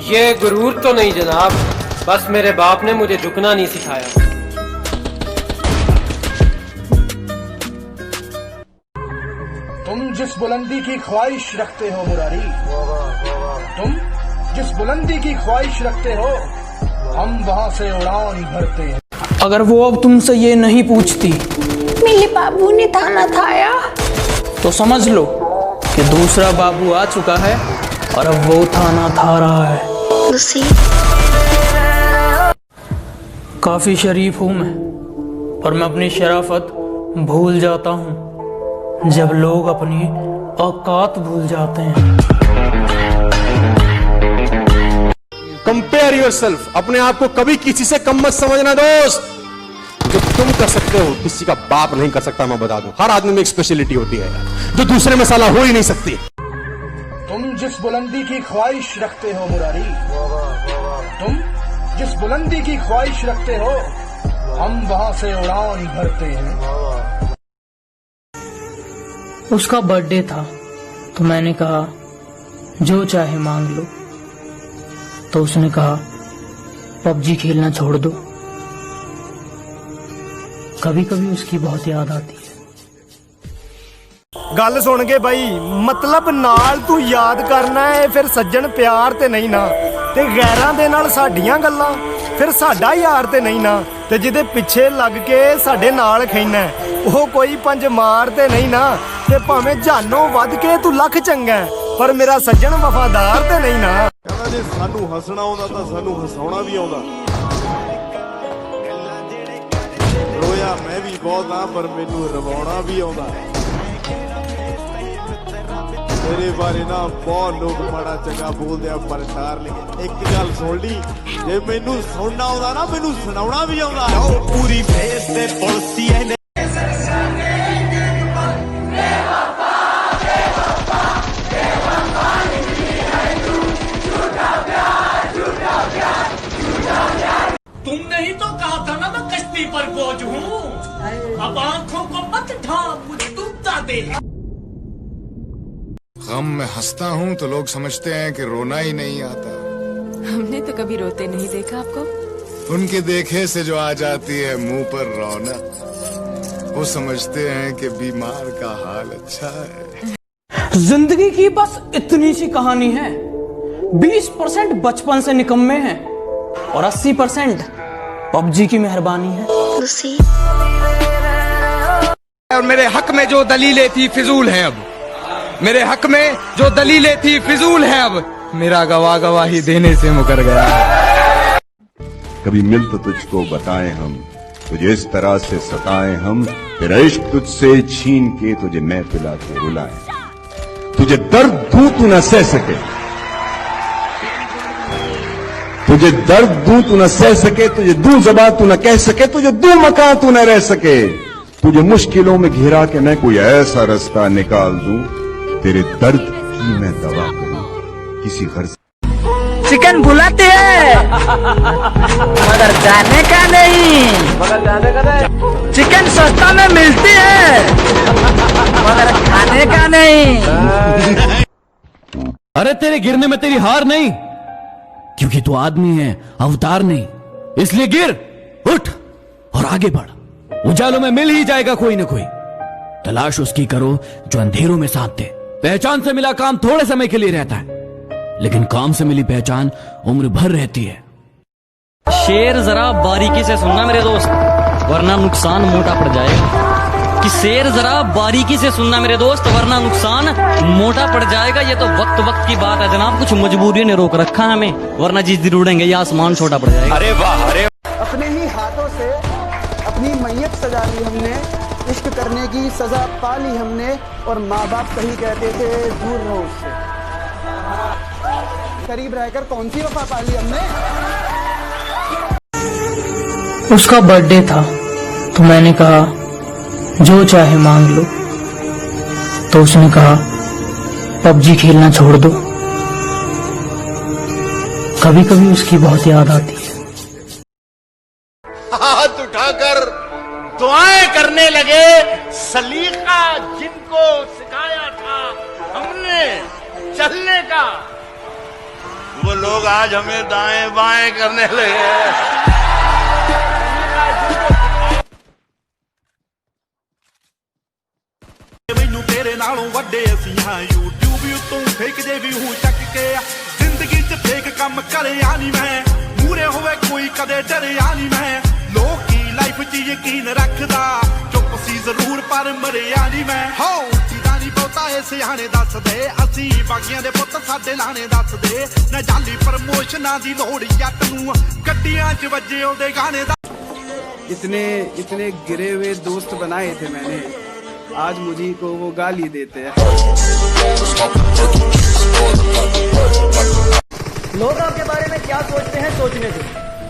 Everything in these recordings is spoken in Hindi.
ये गुरूर तो नहीं जनाब, बस मेरे बाप ने मुझे झुकना नहीं सिखाया। तुम जिस बुलंदी की ख्वाहिश रखते हो मुरारी, तुम जिस बुलंदी की ख्वाहिश रखते हो, हम वहाँ से उड़ान भरते हैं। अगर वो अब तुमसे ये नहीं पूछती मेरे बाबू ने थाना थाया, तो समझ लो कि दूसरा बाबू आ चुका है और अब वो थाना था रहा है। काफी शरीफ हूं मैं, और मैं अपनी शराफत भूल जाता हूं जब लोग अपनी औकात भूल जाते हैं। कंपेयर योरसेल्फ, अपने आप को कभी किसी से कम मत समझना दोस्त। जो तुम कर सकते हो किसी का बाप नहीं कर सकता। मैं बता दूं, हर आदमी में एक स्पेशलिटी होती है यार, जो दूसरे में साला हो ही नहीं सकती। तुम जिस बुलंदी की ख्वाहिश रखते हो मुरारी, तुम जिस बुलंदी की ख्वाहिश रखते हो, हम वहाँ से उड़ान भरते हैं। उसका बर्थडे था तो मैंने कहा जो चाहे मांग लो, तो उसने कहा पबजी खेलना छोड़ दो। कभी कभी उसकी बहुत याद आती है। गल सुन के भाई, मतलब नाल तू याद करना है फिर सज्जन प्यार ते नहीं ना, ते गैरां दे नाल साडियां गल्लां फिर साडा यार ते नहीं ना, ते जिदे पिछे लग के साडे नाल खैना ਉਹ कोई पंज मार ते नहीं ना, ते भावें जानों वध के तू लख चंगा पर मेरा सज्जन वफादार ते नहीं ना। ਕਹਿੰਦਾ ਜੇ ਸਾਨੂੰ ਹੱਸਣਾ ਆਉਂਦਾ ਤਾਂ ਸਾਨੂੰ ਹਸਾਉਣਾ ਵੀ ਆਉਂਦਾ। ਰੋਇਆ ਮੈਂ ਵੀ ਬਹੁਤ ਆ ਪਰ ਮੈਨੂੰ ਰਵਾਉਣਾ ਵੀ ਆਉਂਦਾ। ਮੇਰੇ ਬਾਰੇ ਨਾ ਬਹੁਤ ਲੋਕ ਮਾੜਾ ਚੰਗਾ ਬੋਲਦੇ ਆ ਪਰ ਡਾਰਲਿੰਗ ਇੱਕ ਗੱਲ ਸੁਣ ਲਈ, ਜੇ ਮੈਨੂੰ ਸੁਣਨਾ ਆਉਂਦਾ ਨਾ ਮੈਨੂੰ ਸੁਣਾਉਣਾ ਵੀ ਆਉਂਦਾ। ਪੂਰੀ ਫੇਸ ਤੇ ਪੁਲਸੀ ਐ तुमने ही तो कहा था ना मैं कश्ती पर बोझ हूँ, अब आंखों को मत ढांप, मुझे डूबता दे। गम में हंसता हूँ तो लोग समझते हैं कि रोना ही नहीं आता। हमने तो कभी रोते नहीं देखा आपको। उनके देखे से जो आ जाती है मुंह पर रौनक, वो समझते हैं कि बीमार का हाल अच्छा है। जिंदगी की बस इतनी सी कहानी है। 20% बचपन से निकम्मे हैं और 80% पबजी की मेहरबानी है। और मेरे हक में जो दलीलें थी फिजूल हैं अब, मेरे हक में जो दलीलें थी फिजूल हैं अब, मेरा गवाह गवाही देने से मुकर गया। कभी मिल तो तुझको बताएं हम, तुझे इस तरह से सताएं हम, तेरा इश्क तुझसे छीन के तुझे मैं पिला के रुलाएं। तुझे दर्द दूं तू न सह सके, तुझे दर्द दूं तू न सह सके, तुझे दूं ज़बान तू न कह सके, तुझे दूं मकान तू न रह सके, तुझे मुश्किलों में घिरा के मैं कोई ऐसा रास्ता निकाल दूं, तेरे दर्द की मैं दवा करूं किसी गर्ज। चिकन बुलाते हैं मगर जाने का नहीं, चिकन सस्ता में मिलती है मगर खाने का नहीं। अरे तेरे गिरने में तेरी हार नहीं, क्योंकि तू आदमी है अवतार नहीं, इसलिए गिर उठ और आगे बढ़। उजालों में मिल ही जाएगा कोई ना कोई। तलाश उसकी करो जो अंधेरों में साथ दे। पहचान से मिला काम थोड़े समय के लिए रहता है, लेकिन काम से मिली पहचान उम्र भर रहती है। शेर जरा बारीकी से सुनना मेरे दोस्त, वरना नुकसान मोटा पड़ जाएगा। कि शेर जरा बारीकी से सुनना मेरे दोस्त, वरना नुकसान मोटा पड़ जाएगा। ये तो वक्त वक्त की बात है जनाब, कुछ मजबूरियों ने रोक रखा है हमें, वरना जिस दिन उड़ेंगे ये आसमान छोटा पड़ जाएगा। अरे वाह, अरे अपने ही हाथों से अपनी मैयत सजा ली हमने, इश्क करने की सजा पा ली हमने, और माँ बाप कहीं कहते थे दूर रहो उससे, करीब रहकर कौन सी वफा पा ली हमने। उसका बर्थडे था तो मैंने कहा जो चाहे मांग लो, तो उसने कहा पबजी खेलना छोड़ दो। कभी कभी उसकी बहुत याद आती है। हाथ उठाकर दुआएं करने लगे, सलीका जिनको सिखाया था हमने चलने का, वो लोग आज हमें दाएं बाएं करने लगे हैं। मैनू तेरे नालों वड्डे असीं हां यूट्यूब उतों फेक जे भी हूं चक के जिंदगी च फेक कम करे आनी मैं मूरे होवे कोई कदे डरे आनी मैं लोग की लाइफ च यकीन रखदा चुप सी जरूर पर मरे आनी मैं हो सीधा नहीं बहुता ए सियाने दस दे असीं बागियां दे पुੱਤ साडे लाने दस दे ना जाली प्रमोशनां दी लोड़ जट नूं गड्डियां च वजे ओदे गाने दा इतने गिरे हुए दोस्त बनाए थे मैंने, आज मुझे को वो गाली देते हैं। लोग आपके बारे में क्या सोचते हैं सोचने दो,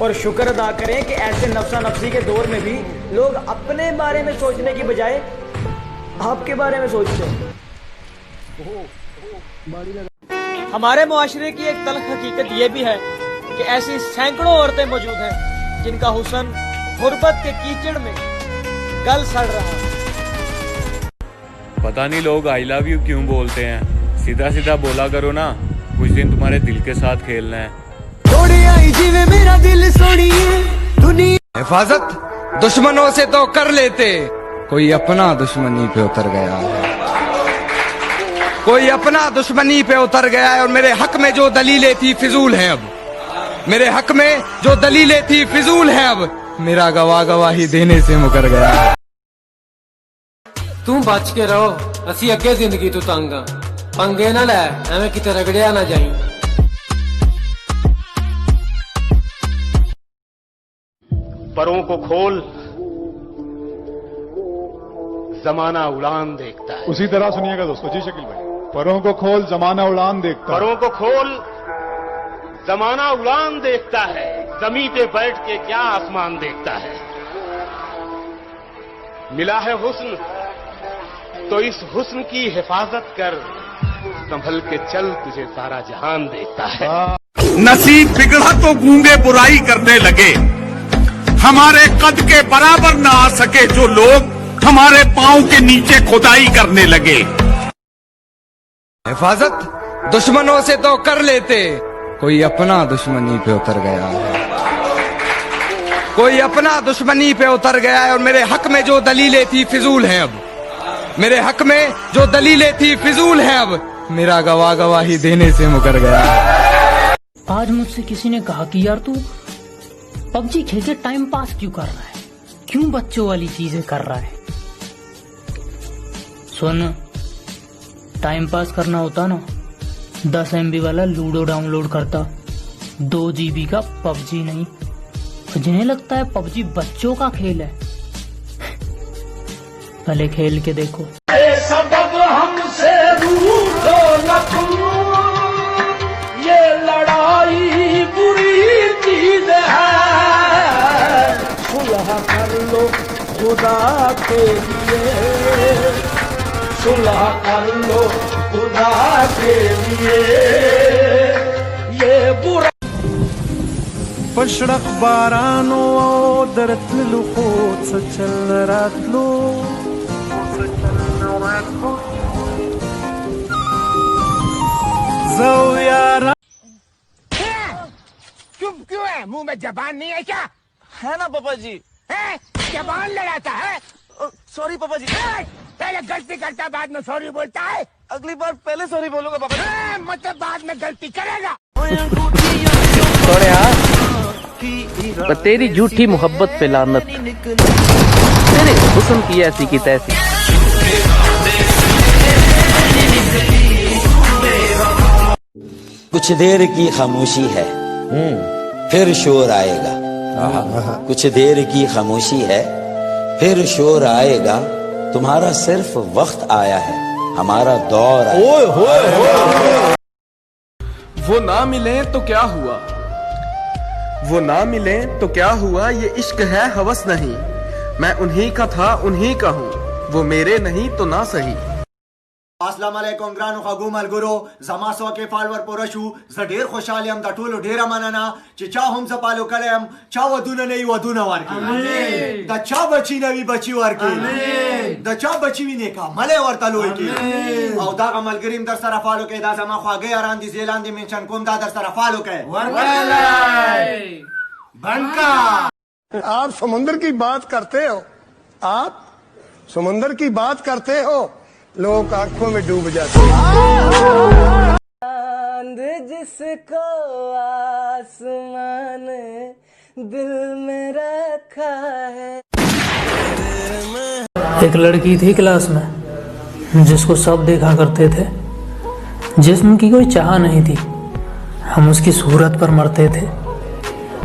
और शुक्र अदा करें कि ऐसे नफ्सा नफ्सी के दौर में भी लोग अपने बारे में सोचने की बजाय आपके बारे में सोचते हैं। हमारे मुआशरे की एक तल्ख हकीकत यह भी है कि ऐसी सैकड़ों औरतें मौजूद हैं जिनका हुस्न गुर्बत के कीचड़ में गल सड़ रहा है। पता नहीं लोग आई लव यू क्यों बोलते हैं, सीधा सीधा बोला करो ना, कुछ दिन तुम्हारे दिल के साथ खेलना है। मेरा दिल दुनिया हिफाजत दुश्मनों से तो कर लेते, कोई अपना दुश्मनी पे उतर गया है, कोई अपना दुश्मनी पे उतर गया है, और मेरे हक में जो दलीलें थी फिजूल हैं अब, मेरे हक में जो दलीलें थी फिजूल हैं अब, मेरा गवाही देने से मुकर गया है। तू बच के रहो, असी अगे जिंदगी तू तंग पंगे ना लै, एवं किते रगड़िया ना जाई। परों को खोल, जमाना उड़ान देखता है। उसी तरह सुनिएगा दोस्तों। जी शकील भाई, परों को खोल, जमाना उड़ान देखता है। परों को खोल, जमाना उड़ान देखता है, जमीन पे बैठ के क्या आसमान देखता है। मिला है हुस्न तो इस हुस्न की हिफाजत कर, संभल के चल, तुझे सारा जहान देखता है। नसीब बिगड़ा तो गूंगे बुराई करने लगे, हमारे कद के बराबर ना आ सके जो लोग, हमारे पांव के नीचे खुदाई करने लगे। हिफाजत दुश्मनों से तो कर लेते, कोई अपना दुश्मनी पे उतर गया है, कोई अपना दुश्मनी पे उतर गया है, और मेरे हक में जो दलीलें थी फिजूल हैं अब, मेरे हक में जो दलीलें थी फिजूल हैं अब, मेरा गवाही देने से मुकर गया है। आज मुझसे किसी ने कहा कि यार तू पबजी खेल के टाइम पास क्यों कर रहा है, क्यों बच्चों वाली चीजें कर रहा है। सुन, टाइम पास करना होता ना, 10 MB वाला लूडो डाउनलोड करता, 2 GB का पबजी नहीं। जिन्हें लगता है पबजी बच्चों का खेल है, पहले खेल के देखो। सबब हमसे रूठो न तुम, ये लड़ाई बुरी चीज है, सुलह कर लो खुदा के लिए, सुलह कर लो खुदा के लिए, ये बुरा पशड़क बारानो दरत लुखोत सचल रात लो चुप क्यों है? मुंह में जबान नहीं है क्या? है ना पापा जी। है? जबान लड़ाता है? सॉरी पापा जी। पहले गलती करता बाद में सॉरी बोलता है। अगली बार पहले सॉरी बोलूंगा पापा जी। मतलब बाद में गलती करेगा। थोड़े पर तेरी झूठी मोहब्बत पे लानत, तेरे हुस्न की ऐसी की तैसी। कुछ देर की खामोशी है, फिर शोर आएगा। कुछ देर की खामोशी है, फिर शोर आएगा। तुम्हारा सिर्फ वक्त आया है, हमारा दौर आया। वो ना मिले तो क्या हुआ, वो ना मिले तो क्या हुआ, ये इश्क है हवस नहीं। मैं उन्हीं का था उन्हीं का हूँ, वो मेरे नहीं तो ना सही। अस्सलाम वालेकुम ग्रानो खगुम अलगुरो जमासो के फॉलोअर पोरशु ज ढेर खुशहाली हम द टोलो ढेर मनना च चा हम ज पालो कलम चा वदुन नहीं वदुन वार के आमीन द चा बची नवी बची वार के आमीन द चा बची ने का मले वर तलो के आमीन औ दा अमल करीम दर सरा फॉलो के दा जमा खागे आराम दी जेलान दी मेंशन कोम दा दर सरा फॉलो के बनका। आप समुद्र की बात करते हो, आप समुद्र की बात करते हो, लोग आंखों में डूब जाते हैं। चांद जिसको आसमान दिल में रखा है। एक लड़की थी क्लास में जिसको सब देखा करते थे, जिस्म की कोई चाह नहीं थी, हम उसकी सूरत पर मरते थे।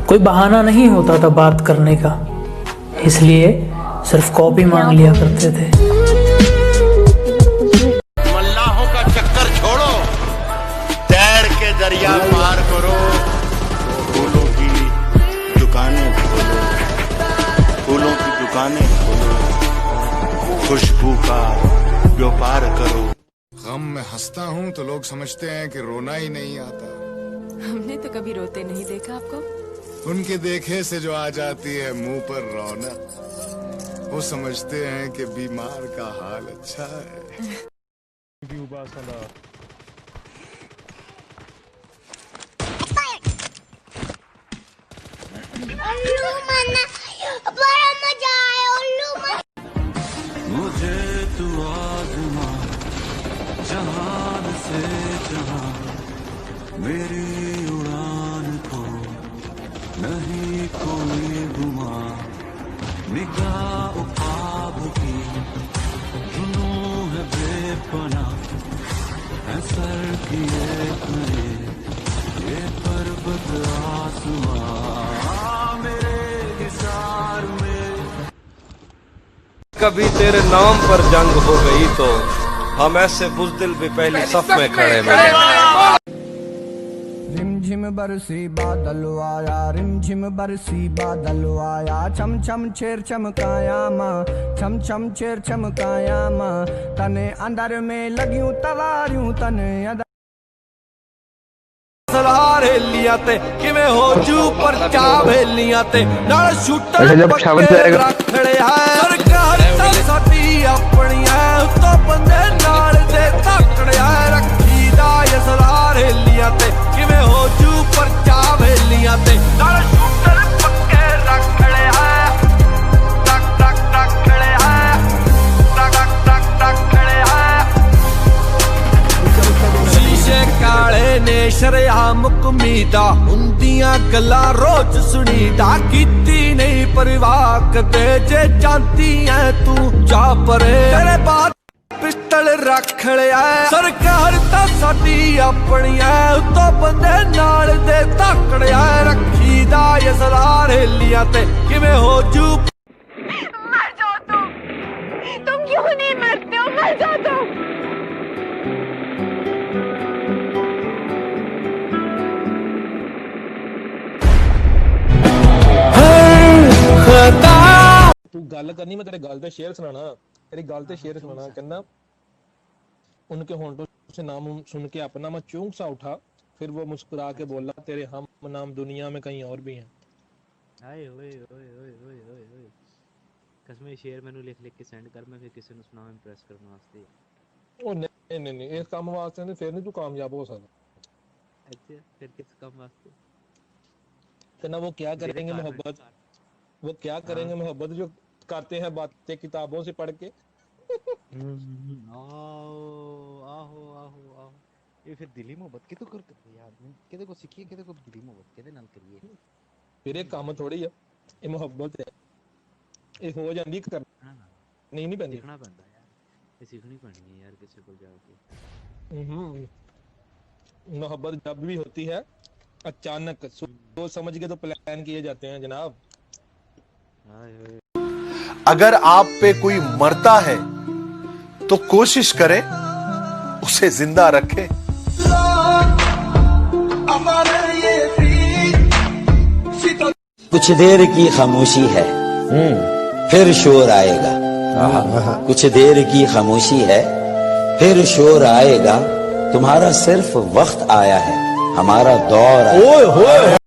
कोई बहाना नहीं होता था बात करने का, इसलिए सिर्फ कॉपी मांग लिया करते थे। मल्लाहों का चक्कर छोड़ो, तैर के दरिया पार करो। फूलों की दुकानें खोलो, फूलों की दुकानें खोलो, खुशबू का व्यापार करो। गम में हंसता हूँ तो लोग समझते हैं कि रोना ही नहीं आता। हमने तो कभी रोते नहीं देखा आपको। उनके देखे से जो आ जाती है मुंह पर रौनक, वो समझते हैं कि बीमार का हाल अच्छा है। बड़ा मजा आया। मुझे तू आज़मा जहान से जहां, मेरी उड़ान को नहीं कोई गुमा। निगाह ख्वाब की जुनूं है बेपनाह, है सर किए खड़े ये पर्वत आसमां मेरे हिसार में। कभी तेरे नाम पर जंग हो गई तो हम ऐसे बुज़दिल भी पहली सफ में खड़े मिले। रिमझिम बरसी बादल आया, रिमझिम बरसी बादल आया। छम छम छेर चमकाया माँ, छम छम छेर चमकाया माँ। तने अंदर में लगियूं तवारियूं तने अंदर हेलियां ते किवें हो जू पर चा वेलियां ते नाल शूटर रखड़े है। सरकार ता साडी अपनी है, तो बंदे नाल दे तकड़े है। रखी दा असरार हेलियां ते किवें हो जू पर चा वेलियां ते नाल शूटर पक्के रखड़े है। टक टक रखड़े है, टक टक रखड़े है। शीशे काले ने शरेआम कमीदा हुंदियां गल्लां रोज सुनीदा। कीती नहीं परवाह कदे जे जानती है तू जा परे। तेरे बात पिस्टल रख लिया सरकार ता साडी अपनी है, तो बंदे नाल दे तकड़े है। रखी दा असरार हेलियां ते किवें हो जू। मर जाओ तुम क्यों नहीं मरते हो? मर जाओ तुम। तू गल करनी, मैं तेरे गल ते शेर सुनाना। तेरी गल ते शेर सुनाना। कहना उनके होंठों से नाम सुन के अपना मैं चूंक सा उठा, फिर वो मुस्कुरा के बोला तेरे हम नाम दुनिया में कहीं और भी हैं। आए ओए ओए ओए ओए ओए ओए कसमें शेर मैनू लिख लिख के सेंड कर, मैं फिर किसी ਨੂੰ ਸੁਣਾ ਇੰਪ੍ਰੈਸ ਕਰਨ ਵਾਸਤੇ। ਉਹ नहीं नहीं नहीं, इस काम वास्ते नहीं, फिर नहीं तू कामयाब हो सकता। अच्छा फिर किस काम वास्ते? कहना वो क्या करेंगे मोहब्बत, वो क्या करेंगे मोहब्बत जो करते हैं बातें किताबों से पढ़ के। आहो आहो आहो ये फिर दिली मोहब्बत कितों करते यार, किदे को सीखिए, किदे को दिली मोहब्बत किदे नाल करिए। फिर एक काम थोड़ी है, ये मोहब्बत है, ये हो जांदी कर नहीं पैंदी। सीखना पैंदा यार, ये सीखनी पैनी है यार किसी को जाके। मोहब्बत जब भी होती है अचानक सोच समझ के तो प्लान किए जाते हैं जनाब। अगर आप पे कोई मरता है तो कोशिश करें उसे जिंदा रखें। कुछ देर की खामोशी है, फिर शोर आएगा। कुछ देर की खामोशी है, फिर शोर आएगा, तुम्हारा सिर्फ वक्त आया है, हमारा दौर आया।